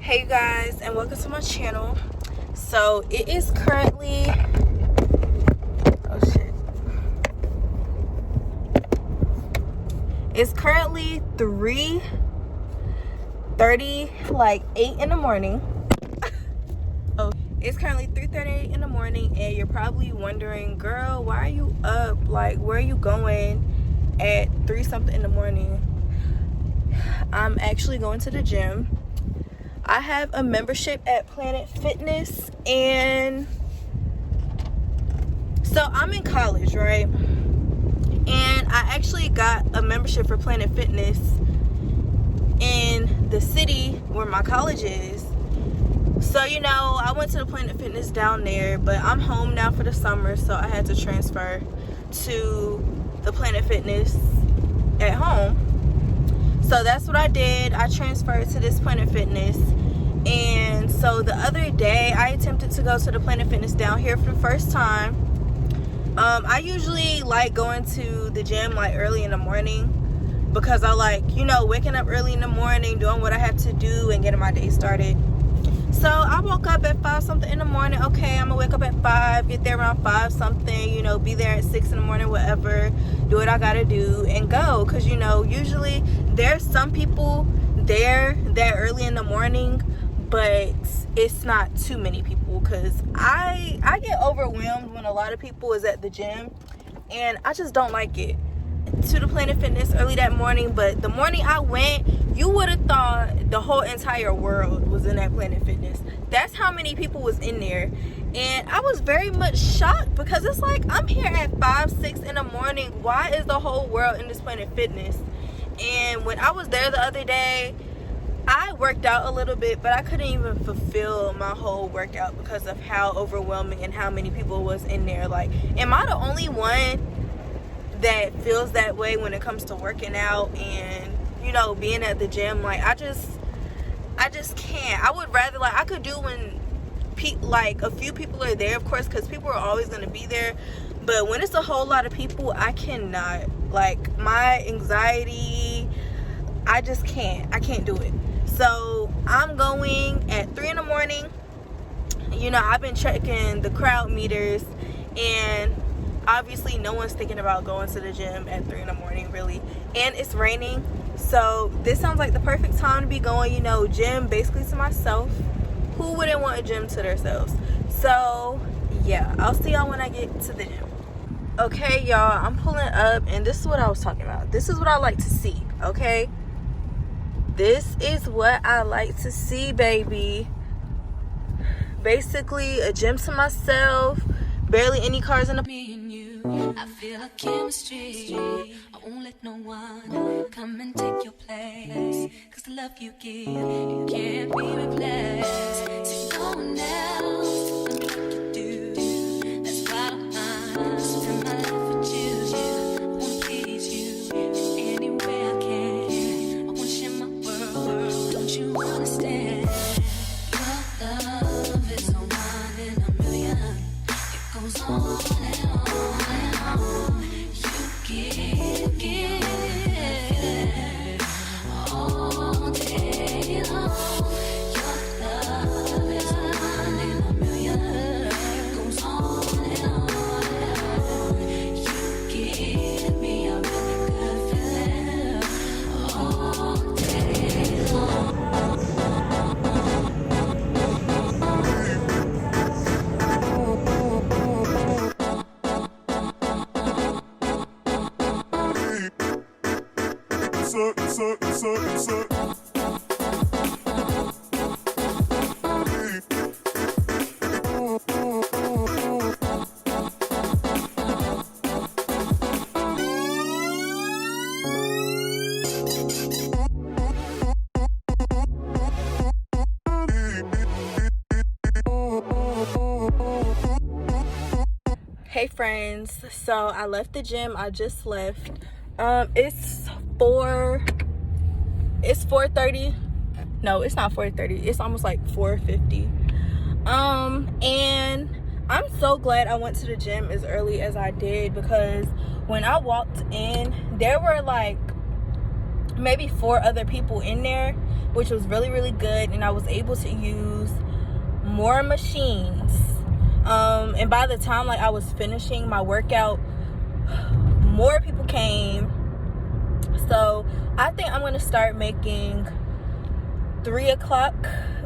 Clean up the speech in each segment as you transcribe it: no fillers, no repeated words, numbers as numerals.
Hey guys, and welcome to my channel. So it is currently it's currently 3:30, like 8 in the morning. It's currently 3:38 in the morning, and you're probably wondering, girl, why are you up? Like, where are you going at 3 something in the morning? I'm actually going to the gym. I have a membership at Planet Fitness, and so I'm in college, right? And I actually got a membership for Planet Fitness in the city where my college is. So, you know, I went to the Planet Fitness down there, but I'm home now for the summer, so I had to transfer to the Planet Fitness at home. So that's what I did. I transferred to this Planet Fitness. And so the other day, I attempted to go to the Planet Fitness down here for the first time. I usually like going to the gym like early in the morning because I like, you know, waking up early in the morning, doing what I have to do and getting my day started. So I woke up at 5 something in the morning. Okay, I'm gonna wake up at 5, get there around 5 something, you know, be there at 6 in the morning, whatever, do what I gotta do and go. Cause you know, usually there's some people there that early in the morning, but it's not too many people, because I get overwhelmed when a lot of people is at the gym, and I just don't like it. To the Planet Fitness early that morning, but the morning I went, you would have thought the whole entire world was in that Planet Fitness. That's how many people was in there, and I was very much shocked because it's like, I'm here at 5, 6 in the morning. Why is the whole world in this Planet Fitness? And when I was there the other day, I worked out a little bit, but I couldn't even fulfill my whole workout because of how overwhelming and how many people was in there. Like, am I the only one that feels that way when it comes to working out and, you know, being at the gym? Like, I just can't. I would rather, like, I could do when like a few people are there, of course, because people are always going to be there, but when it's a whole lot of people, I cannot. Like, my anxiety, I just can't. I can't do it. So I'm going at 3 in the morning. You know, I've been checking the crowd meters, and obviously no one's thinking about going to the gym at 3 in the morning, really. And it's raining, so this sounds like the perfect time to be going, you know, gym basically to myself. Who wouldn't want a gym to themselves? So yeah, I'll see y'all when I get to the gym. Okay, y'all, I'm pulling up, and this is what I was talking about. This is what I like to see, okay? This is what I like to see, baby. Basically, a gym to myself. Barely any cars in the... Me and you, I feel a chemistry. I won't let no one come and take your place. Cause the love you give, it can't be replaced. See, no one else love me like you do. That's why I spend my life with you. I wanna please you in any way I can. I wanna share my world, don't you understand? Your love is a one in a million. Goes on and on and on. You give all day long. Your love is one in a million. It goes on and on and on. You give me a really good feeling all day long. Hey friends, so I left the gym. I just left. It's 4:30. No, it's not 4:30. It's almost like 4:50. And I'm so glad I went to the gym as early as I did, because when I walked in, there were like maybe 4 other people in there, which was really, really good. And I was able to use more machines. And by the time like I was finishing my workout, more people came. So I think I'm gonna start making 3 o'clock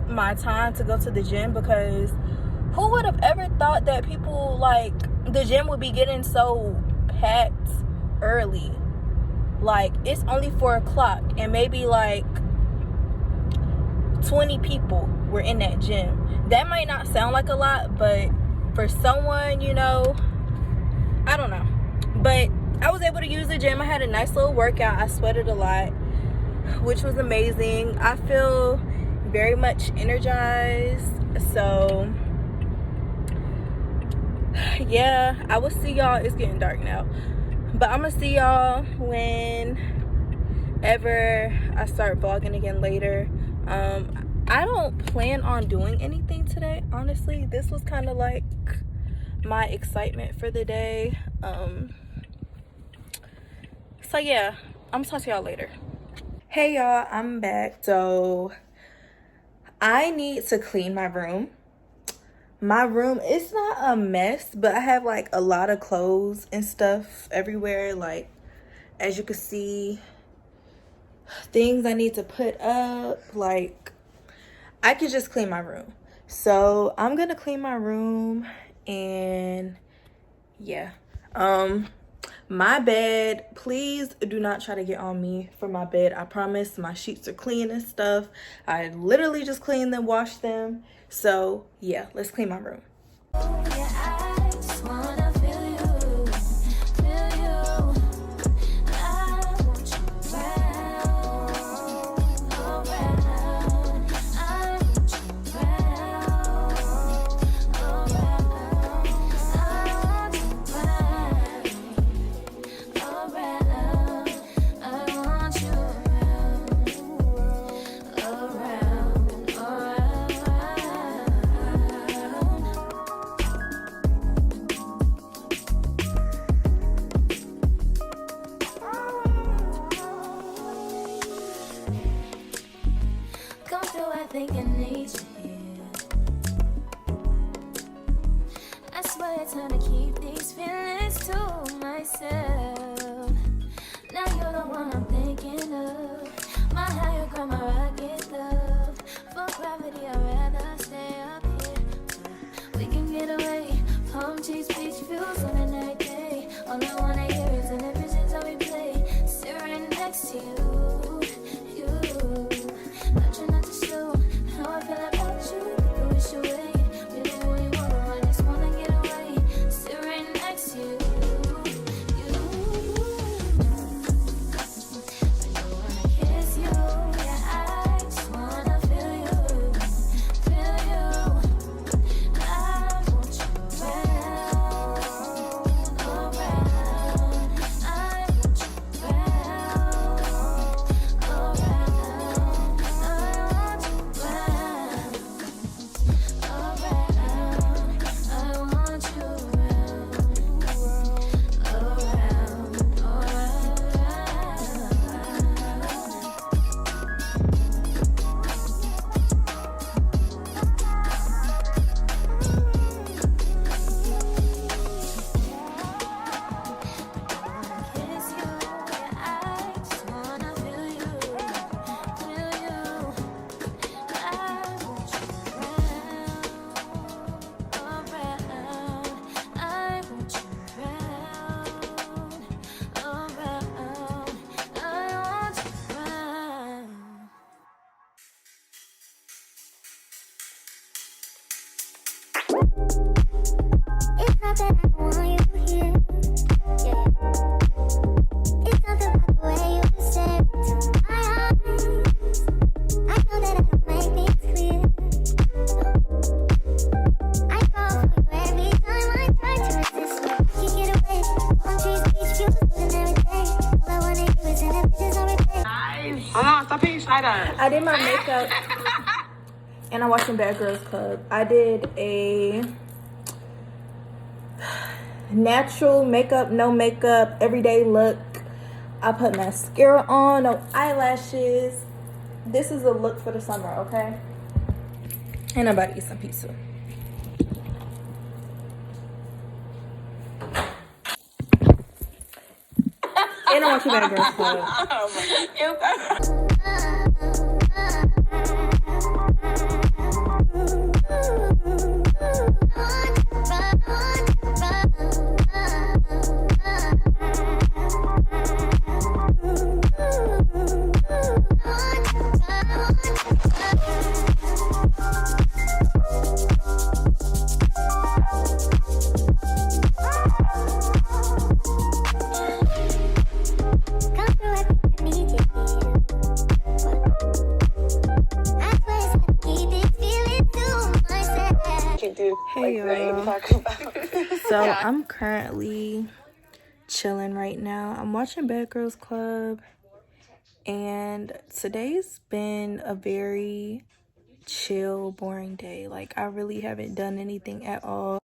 my time to go to the gym, because who would have ever thought that people, like, the gym would be getting so packed early? Like, it's only 4 o'clock and maybe like 20 people were in that gym. That might not sound like a lot, but for someone, you know, I don't know. But I was able to use the gym. I had a nice little workout. I sweated a lot, which was amazing. I feel very much energized. So yeah, I will see y'all. It's getting dark now, but I'm gonna see y'all whenever I start vlogging again later. I don't plan on doing anything today, honestly. This was kind of like my excitement for the day. So yeah, I'm gonna talk to y'all later. Hey y'all, I'm back. So I need to clean my room. My room, it's not a mess, but I have like a lot of clothes and stuff everywhere. Like, as you can see, things I need to put up. Like, I could just clean my room. So I'm gonna clean my room, and yeah. My bed, please do not try to get on me for my bed. I promise my sheets are clean and stuff. I literally just clean them, wash them. So yeah, let's clean my room. think I need you here. I swear it's time to keep these feelings to myself. Now you're the one I'm thinking of. My higher ground, my rocket love. For gravity, I'd rather stay up here. We can get away. Palm trees, beach views on a night day. All I wanna hear is in the visions I replay. Sit right next to you. I try not to show how I feel about you. You wish away. Really, really wanna run, just wanna get away. Sit right next to you. I don't wanna kiss you. Yeah, I just wanna feel you. Feel you. I want you around. I want you it's not that I don't want you here, yeah. It's something about the way you stare into my eyes. I know that I don't make things clear. I fall for you every time I try to resist you. You get away, palm trees, beach views, and every day. All I wanna do is in the visions I replay. Stop being shy guys. I did my makeup and I'm watching Bad Girls Club. I did a natural makeup, no makeup, everyday look. I put mascara on, no eyelashes. This is a look for the summer, okay? And I'm about to eat some pizza. And I want you Bad Girls Club. Hey y'all. So I'm currently chilling right now. I'm watching Bad Girls Club, and today's been a very chill, boring day. Like, I really haven't done anything at all.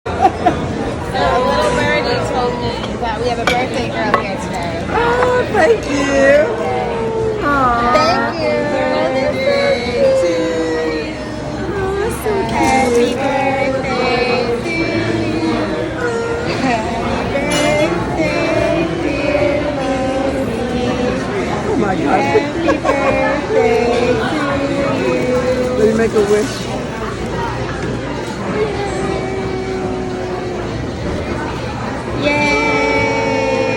A little birdie told me that we have a birthday girl here today. Oh, thank you. Aww. Thank you. Happy birthday to you. Happy birthday, dear Lola. Oh my gosh. Happy birthday to you. Let me make a wish.